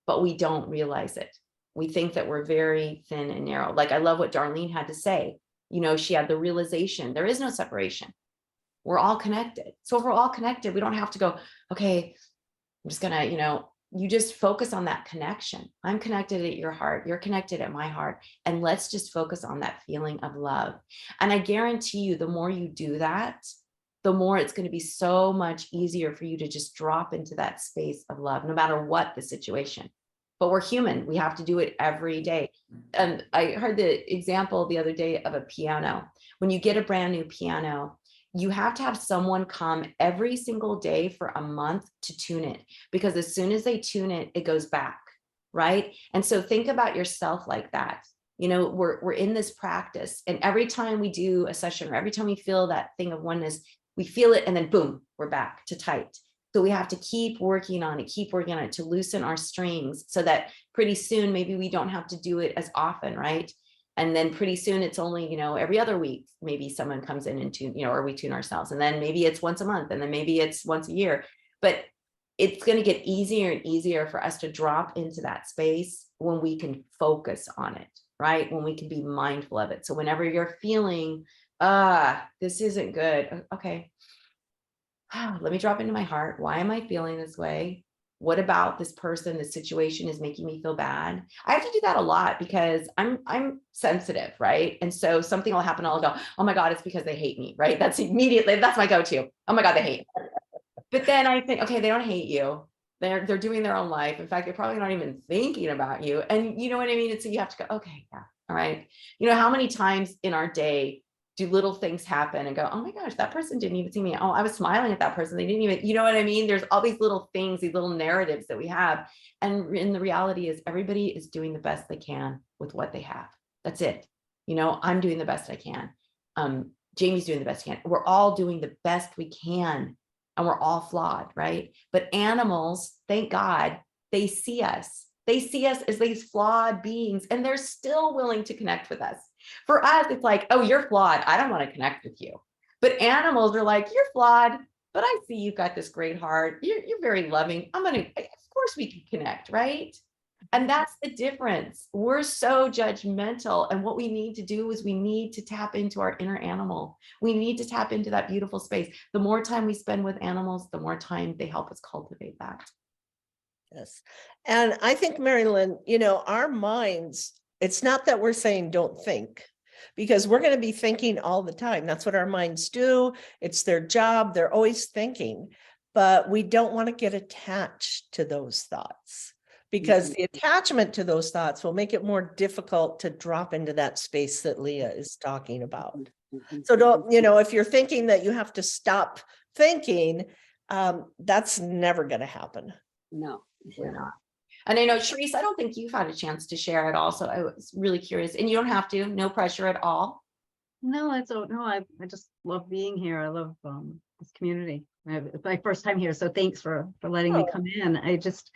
but we don't realize it. We think that we're very thin and narrow. Like I love what Darlene had to say. You know, she had the realization there is no separation. We're all connected. So if we're all connected, we don't have to go, okay, I'm just gonna, you know, you just focus on that connection. I'm connected at your heart. You're connected at my heart. And let's just focus on that feeling of love. And I guarantee you, the more you do that, the more it's going to be so much easier for you to just drop into that space of love, no matter what the situation. But we're human. We have to do it every day. And I heard the example the other day of a piano. When you get a brand new piano, you have to have someone come every single day for a month to tune it, because as soon as they tune it, it goes back, right? And so think about yourself like that. You know, we're in this practice, and every time we do a session, or every time we feel that thing of oneness, we feel it, and then boom, we're back to tight. So we have to keep working on it to loosen our strings, so that pretty soon maybe we don't have to do it as often, right? And then pretty soon it's only, you know, every other week, maybe someone comes in and tune, you know, or we tune ourselves. And then maybe it's once a month, and then maybe it's once a year. But it's going to get easier and easier for us to drop into that space when we can focus on it, right? When we can be mindful of it. So whenever you're feeling, this isn't good. Okay. Let me drop into my heart. Why am I feeling this way? What about this person, this situation is making me feel bad? I have to do that a lot because I'm sensitive, right? And so something will happen, I'll go, oh my God, it's because they hate me, right? That's my go-to. Oh my God, they hate me. But then I think, okay, they don't hate you. They're doing their own life. In fact, they're probably not even thinking about you. And you know what I mean? And so you have to go, okay, yeah, all right. You know, how many times in our day do little things happen and go, oh my gosh, that person didn't even see me. Oh, I was smiling at that person. They didn't even, you know what I mean? There's all these little things, these little narratives that we have. And in the reality is everybody is doing the best they can with what they have. That's it. You know, I'm doing the best I can. Jamie's doing the best he can. We're all doing the best we can. And we're all flawed, right? But animals, thank God, they see us. They see us as these flawed beings, and they're still willing to connect with us. For us, it's like, oh, you're flawed. I don't want to connect with you. But animals are like, you're flawed, but I see you've got this great heart. You're very loving. Of course we can connect, right? And that's the difference. We're so judgmental. And what we need to do is we need to tap into our inner animal. We need to tap into that beautiful space. The more time we spend with animals, the more time they help us cultivate that. Yes. And I think, Mary Lynn, you know, our minds, it's not that we're saying don't think, because we're going to be thinking all the time. That's what our minds do. It's their job. They're always thinking, but we don't want to get attached to those thoughts, because the attachment to those thoughts will make it more difficult to drop into that space that Leah is talking about. So don't, you know, if you're thinking that you have to stop thinking, that's never going to happen. No, We're not. And I know, Sharice, I don't think you've had a chance to share at all. So I was really curious, and you don't have to, no pressure at all. No, I just love being here. I love this community. It's my first time here, so thanks for letting me come in. I just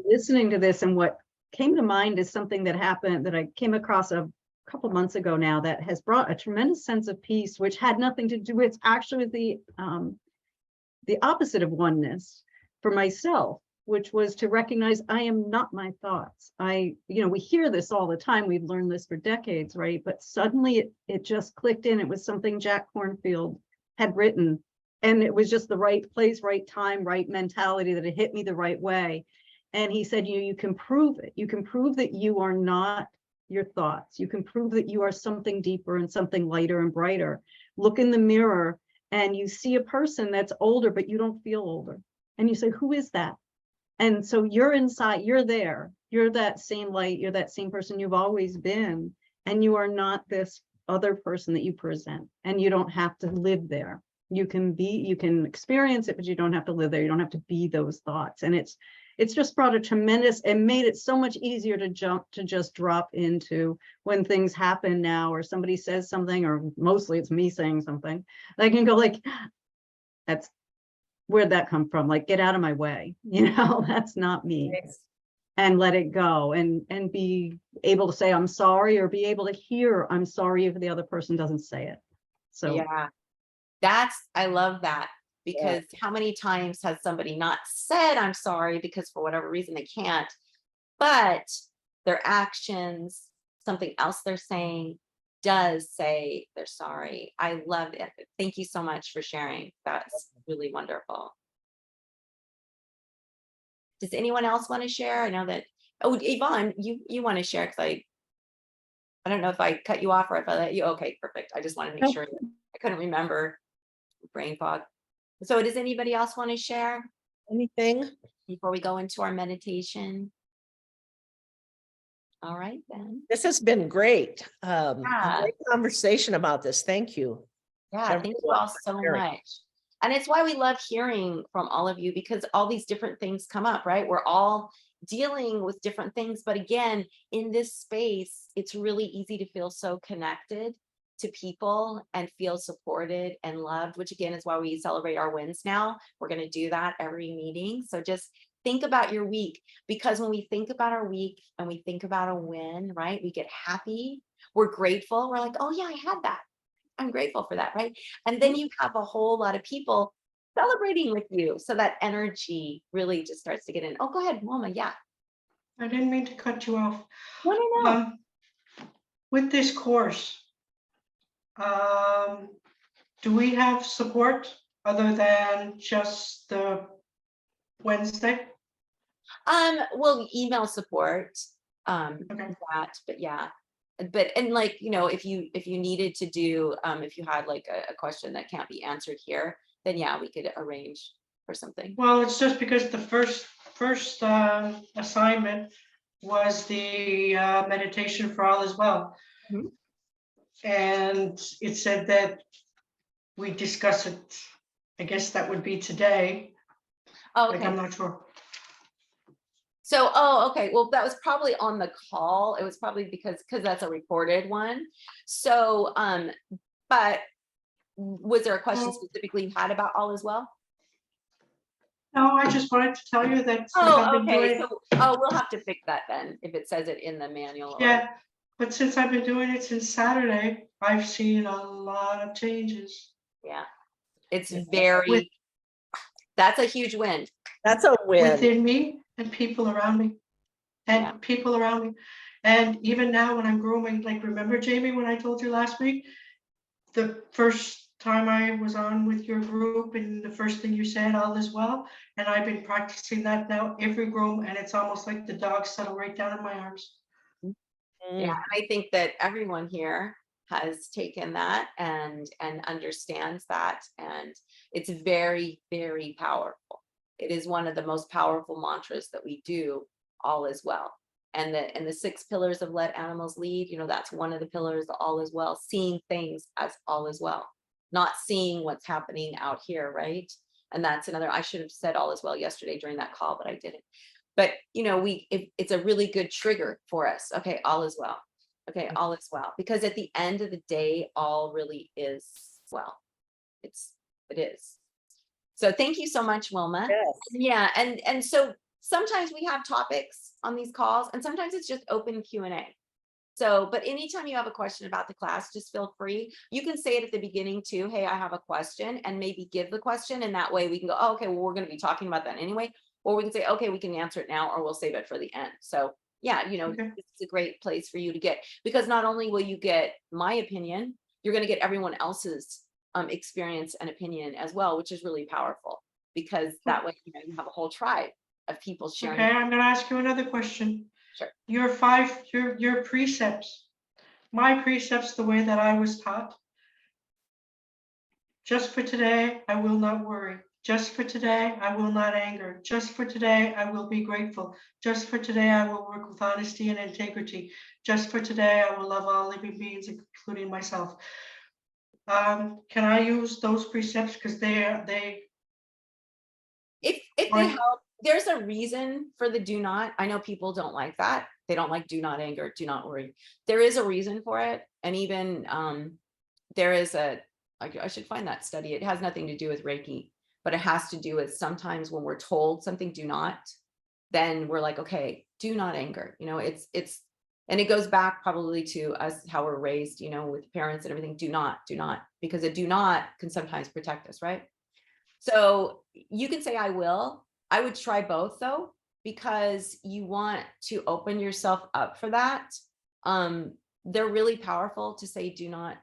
listening to this, and what came to mind is something that happened that I came across a couple months ago now that has brought a tremendous sense of peace, which had nothing to do with actually the opposite of oneness for myself, which was to recognize I am not my thoughts. We hear this all the time. We've learned this for decades, right? But suddenly it just clicked in. It was something Jack Kornfield had written, and it was just the right place, right time, right mentality, that it hit me the right way. And he said, you can prove it. You can prove that you are not your thoughts. You can prove that you are something deeper and something lighter and brighter. Look in the mirror and you see a person that's older, but you don't feel older. And you say, who is that? And so you're inside, you're there, you're that same light, you're that same person you've always been, and you are not this other person that you present, and you don't have to live there. You can experience it, but you don't have to live there. You don't have to be those thoughts. And it's just brought a tremendous, and made it so much easier to just drop into when things happen now, or somebody says something, or mostly it's me saying something. I can go like, where'd that come from? Like, get out of my way. That's not me. Thanks. And let it go, and be able to say I'm sorry, or be able to hear I'm sorry if the other person doesn't say it. So yeah, I love that, because how many times has somebody not said I'm sorry because for whatever reason they can't, but their actions, something else they're saying, does say they're sorry. I love it. Thank you so much for sharing. That's really wonderful. Does anyone else want to share? I know that, Yvonne, you want to share, because I don't know if I cut you off or if I let you. Okay, perfect. I just want to make sure. I couldn't remember. Brain fog. So does anybody else want to share Anything before we go into our meditation? All right, then. This has been great. Great conversation about this. Thank you. Yeah, thank you all so much. And it's why we love hearing from all of you, because all these different things come up, right? We're all dealing with different things. But again, in this space, it's really easy to feel so connected to people and feel supported and loved, which again is why we celebrate our wins now. We're going to do that every meeting. So just think about your week, because when we think about our week and we think about a win, right, we get happy, we're grateful, we're like, oh yeah, I had that. I'm grateful for that, right? And then you have a whole lot of people celebrating with you. So that energy really just starts to get in. Oh, go ahead, Mama. Yeah. I didn't mean to cut you off. No. With this course, do we have support other than just the Wednesday? Well, email support, Okay. that, but yeah. But, and like, you know, if you needed to do, if you had like a question that can't be answered here, then yeah, we could arrange for something. Well, it's just because the first assignment was the meditation for all as well. Mhm. And it said that we discuss it, I guess that would be today. Oh, Like, okay. I'm not sure. So, oh, okay. Well, that was probably on the call. It was probably because that's a recorded one. So, but was there a question specifically you had about all as well? No, I just wanted to tell you that since I've Oh, been okay. doing, So, we'll have to fix that then if it says it in the manual. or- yeah, but since I've been doing it since Saturday, I've seen a lot of changes. Yeah. It's very, that's a huge win. That's a win. Within me and people around me. And people around me. And even now when I'm grooming, like, remember, Jamie, when I told you last week, the first time I was on with your group and the first thing you said, all is well. And I've been practicing that now every groom, and it's almost like the dogs settle right down in my arms. Yeah, I think that everyone here has taken that and understands that, and it's very, very powerful. It is one of the most powerful mantras that we do, all is well. And the 6 pillars of let animals lead, you know, that's one of the pillars, all is well, seeing things as all is well, not seeing what's happening out here, right? And that's another, I should have said all is well yesterday during that call, but I didn't. But you know, it's a really good trigger for us. Okay, all is well. Okay, all is well. Because at the end of the day, all really is well. It is. So thank you so much, Wilma. Yes. Yeah, and so sometimes we have topics on these calls, and sometimes it's just open Q&A. So, but anytime you have a question about the class, just feel free. You can say it at the beginning too. Hey, I have a question, and maybe give the question, and that way we can go, oh, okay, well, we're going to be talking about that anyway. Or we can say, okay, we can answer it now, or we'll save it for the end. So yeah, you know, it's a great place for you to get, because not only will you get my opinion, you're going to get everyone else's experience and opinion as well, which is really powerful, because that way, you know, you have a whole tribe of people sharing. Okay, I'm going to ask you another question. Sure. Your precepts, my precepts, the way that I was taught. Just for today, I will not worry. Just for today, I will not anger. Just for today, I will be grateful. Just for today, I will work with honesty and integrity. Just for today, I will love all living beings, including myself. Can I use those precepts? Because if they help, there's a reason for the do not. I know people don't like that. They don't like do not anger, do not worry. There is a reason for it. And even there is I should find that study. It has nothing to do with Reiki, but it has to do with sometimes when we're told something do not, then we're like, okay, do not anger. You know, it's and it goes back probably to us, how we're raised, you know, with parents and everything. Do not, because a do not can sometimes protect us, right? So you can say I will. I would try both though, because you want to open yourself up for that. They're really powerful to say do not,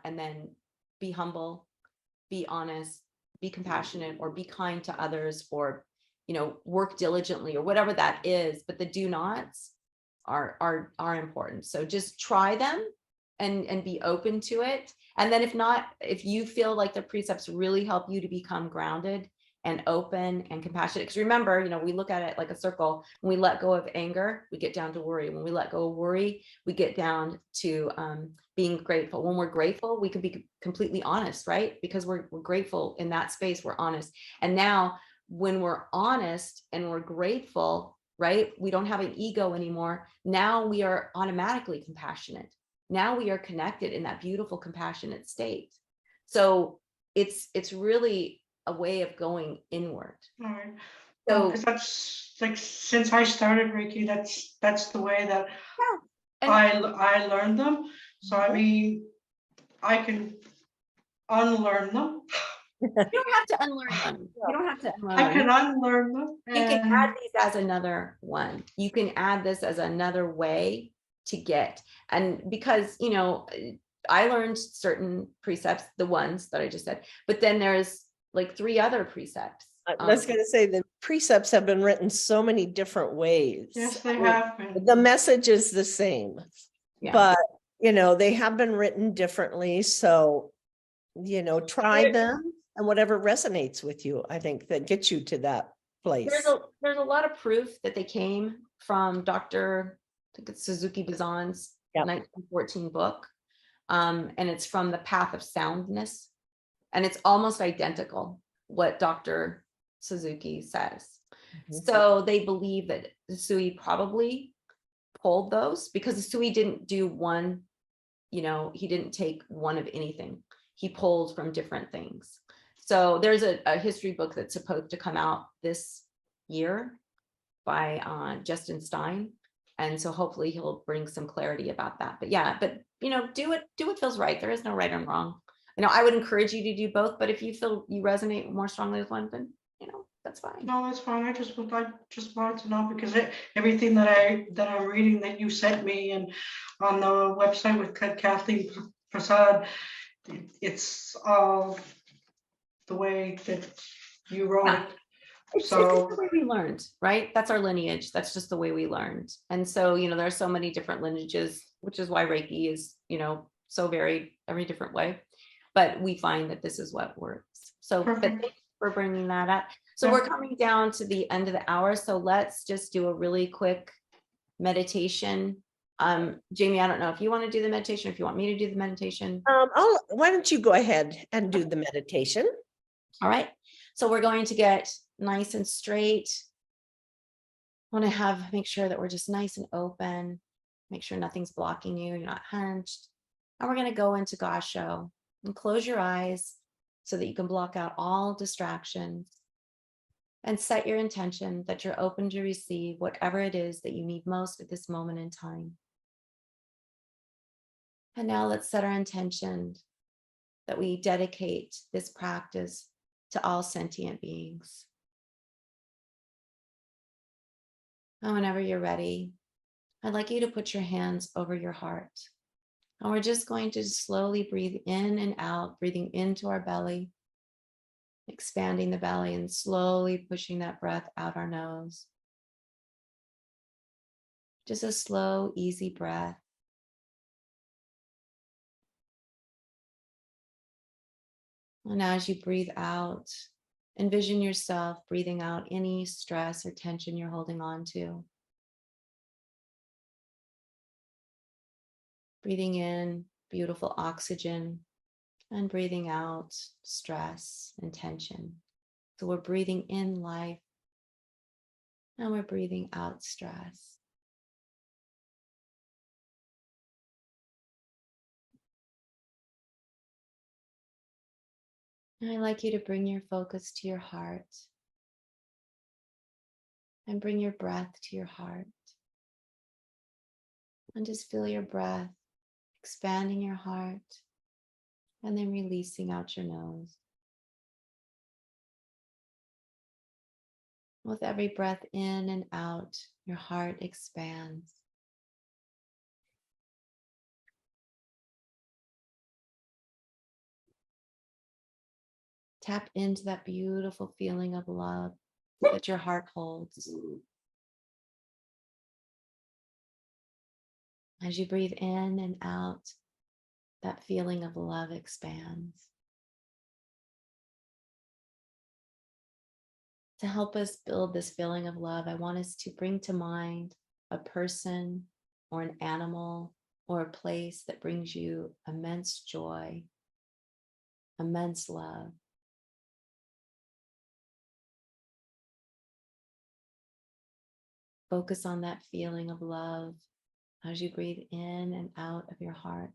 and then be humble, be honest, be compassionate, or be kind to others, or, you know, work diligently, or whatever that is. But the do nots are important. So just try them and be open to it. And then if not, if you feel like the precepts really help you to become grounded and open and compassionate. Because remember, we look at it like a circle. When we let go of anger, we get down to worry. When we let go of worry, we get down to being grateful. When we're grateful, we can be completely honest, right? Because we're grateful in that space, we're honest. And now when we're honest and we're grateful, right? We don't have an ego anymore. Now we are automatically compassionate. Now we are connected in that beautiful, compassionate state. So it's really a way of going inward. All right. So Because that's like, since I started Reiki, that's the way that and I learned them. So I mean, I can unlearn them. you don't have to unlearn them. You don't have to unlearn I them. can unlearn them. You can and- add these as another one. You can add this as another way to get. And because, I learned certain precepts, the ones that I just said, but then there's like 3 other precepts. I was going to say the precepts have been written so many different ways. Yes, they have been. The message is the same, Yeah. but they have been written differently. So, try them and whatever resonates with you, I think that gets you to that place. There's a lot of proof that they came from Dr. I think it's Suzuki Bazan's 1914 book. And it's from the Path of Soundness. And it's almost identical what Dr. Suzuki says. So they believe that Usui probably pulled those because Usui didn't do one, he didn't take one of anything. He pulled from different things. So there's a history book that's supposed to come out this year by Justin Stein. And so hopefully he'll bring some clarity about that. But do what feels right. There is no right and wrong. I would encourage you to do both, but if you feel you resonate more strongly with one, then that's fine. No, that's fine. I just wanted to know because everything that I'm reading that you sent me and on the website with Kathleen Prasad, it's all the way that you wrote it. It's the way we learned, right? That's our lineage. That's just the way we learned. And so, there are so many different lineages, which is why Reiki is, so varied every different way. But we find that this is what works. So but thank you for bringing that up. So we're coming down to the end of the hour. So let's just do a really quick meditation. Jamie, I don't know if you want to do the meditation, if you want me to do the meditation. Why don't you go ahead and do the meditation? All right. So we're going to get nice and straight. Want to make sure that we're just nice and open. Make sure nothing's blocking you. You're not hunched. And we're going to go into Gasho and close your eyes so that you can block out all distractions and set your intention that you're open to receive whatever it is that you need most at this moment in time. And now let's set our intention that we dedicate this practice to all sentient beings. And whenever you're ready, I'd like you to put your hands over your heart. And we're just going to slowly breathe in and out, breathing into our belly, expanding the belly and slowly pushing that breath out our nose. Just a slow, easy breath. And as you breathe out, envision yourself breathing out any stress or tension you're holding on to. Breathing in beautiful oxygen and breathing out stress and tension. So we're breathing in life and we're breathing out stress. And I'd like you to bring your focus to your heart and bring your breath to your heart. And just feel your breath expanding your heart and then releasing out your nose. With every breath in and out, your heart expands. Tap into that beautiful feeling of love that your heart holds. As you breathe in and out, that feeling of love expands. To help us build this feeling of love, I want us to bring to mind a person or an animal or a place that brings you immense joy, immense love. Focus on that feeling of love as you breathe in and out of your heart.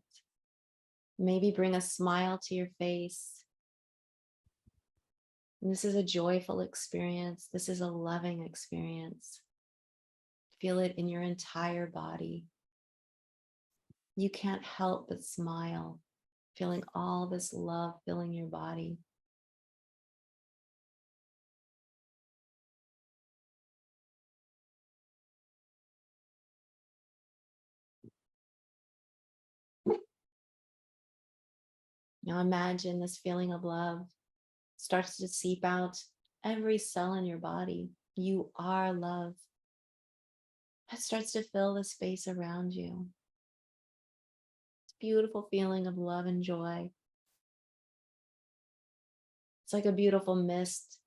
Maybe bring a smile to your face. And this is a joyful experience. This is a loving experience. Feel it in your entire body. You can't help but smile, feeling all this love filling your body. Now imagine this feeling of love starts to seep out every cell in your body. You are love. It starts to fill the space around you. It's a beautiful feeling of love and joy. It's like a beautiful mist,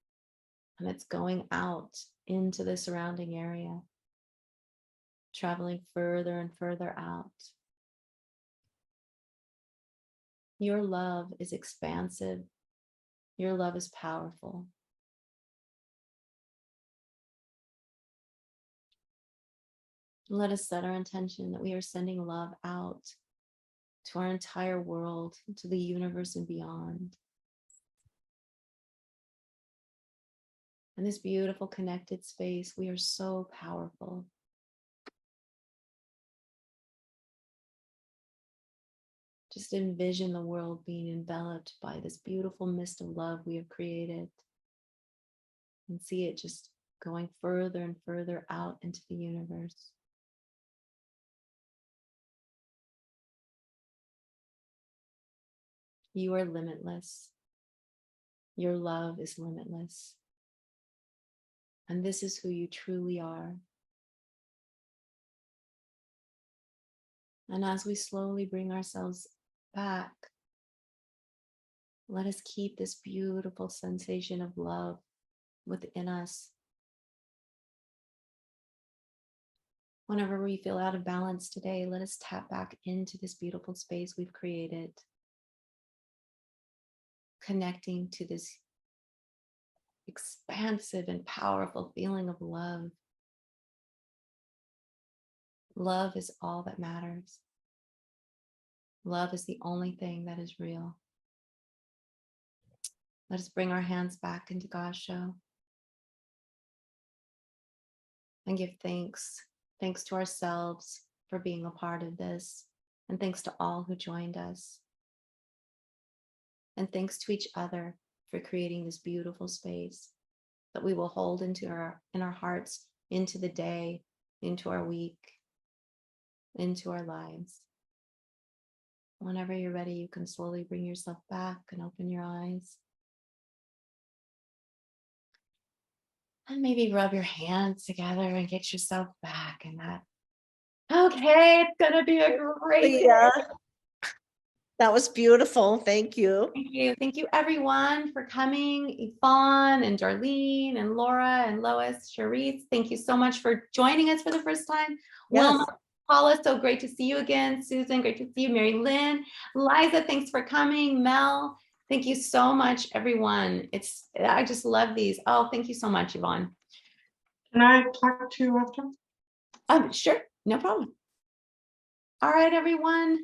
and it's going out into the surrounding area, traveling further and further out. Your love is expansive. Your love is powerful. Let us set our intention that we are sending love out to our entire world, to the universe and beyond. In this beautiful connected space, we are so powerful. Just envision the world being enveloped by this beautiful mist of love we have created, and see it just going further and further out into the universe. You are limitless. Your love is limitless. And this is who you truly are. And as we slowly bring ourselves back, let us keep this beautiful sensation of love within us. Whenever we feel out of balance today, let us tap back into this beautiful space we've created, connecting to this expansive and powerful feeling of love. Love is all that matters. Love is the only thing that is real. Let us bring our hands back into Gasho and give thanks. Thanks to ourselves for being a part of this, and thanks to all who joined us. And thanks to each other for creating this beautiful space that we will hold in our hearts, into the day, into our week, into our lives. Whenever you're ready, you can slowly bring yourself back and open your eyes. And maybe rub your hands together and get yourself back in that. Okay, it's gonna be a great Yeah, day. that was beautiful. Thank you. Thank you. Thank you everyone for coming. Yvonne and Darlene and Laura and Lois, Charisse, thank you so much for joining us for the first time. Yes. Wilma, Paula, so great to see you again. Susan, great to see you. Mary Lynn, Liza, thanks for coming. Mel, thank you so much, everyone. I just love these. Oh, thank you so much, Yvonne. Can I talk to you after? Sure, no problem. All right, everyone.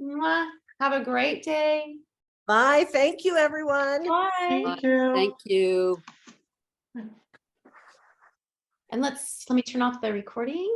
Mwah. Have a great day. Bye. Thank you, everyone. Bye. Thank you. Thank you. And let me turn off the recording.